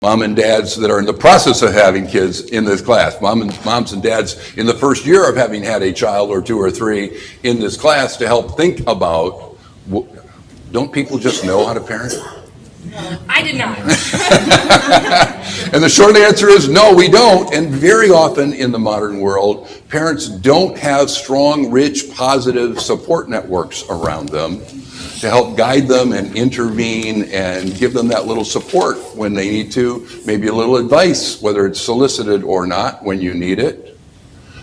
mom and dads that are in the process of having kids in this class, moms and dads in the first year of having had a child or two or three in this class to help think about, don't people just know how to parent? I did not. And the short answer is no, we don't. And very often in the modern world, parents don't have strong, rich, positive support networks around them to help guide them and intervene and give them that little support when they need to, maybe a little advice, whether it's solicited or not, when you need it.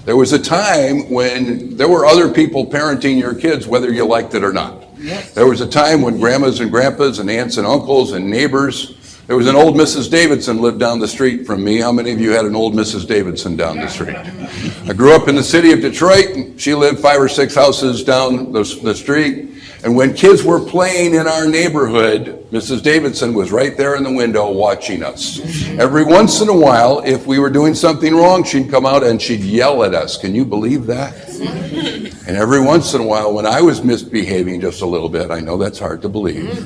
There was a time when there were other people parenting your kids, whether you liked it or not. Yes. There was a time when grandmas and grandpas and aunts and uncles and neighbors, there was an old Mrs. Davidson lived down the street from me. How many of you had an old Mrs. Davidson down the street? I grew up in the city of Detroit. She lived 5 or 6 houses down the street. And when kids were playing in our neighborhood, Mrs. Davidson was right there in the window watching us. Every once in a while, if we were doing something wrong, she'd come out and she'd yell at us. Can you believe that? And every once in a while, when I was misbehaving just a little bit, I know that's hard to believe,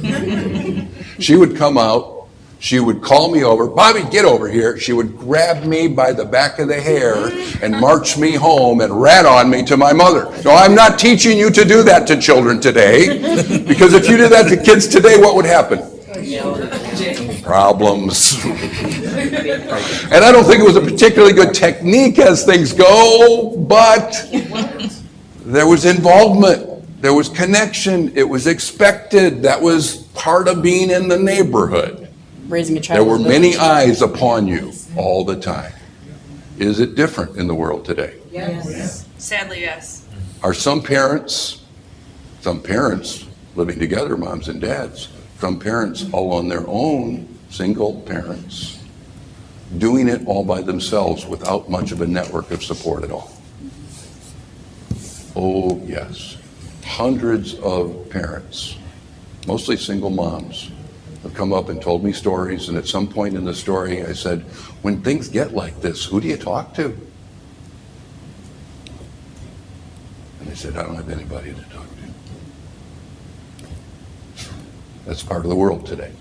she would come out, she would call me over, Bobby, get over here. She would grab me by the back of the hair and march me home and rat on me to my mother. No, I'm not teaching you to do that to children today, because if you did that to kids today, what would happen? Problems. And I don't think it was a particularly good technique as things go, but there was involvement, there was connection, it was expected, that was part of being in the neighborhood. Raising a child. There were many eyes upon you all the time. Is it different in the world today? Yes. Sadly, yes. Are some parents living together, moms and dads, some parents all on their own, single parents, doing it all by themselves without much of a network of support at all? Oh, yes. Hundreds of parents, mostly single moms, have come up and told me stories, and at some point in the story I said, when things get like this, who do you talk to? And they said, I don't have anybody to talk to. That's part of the world today.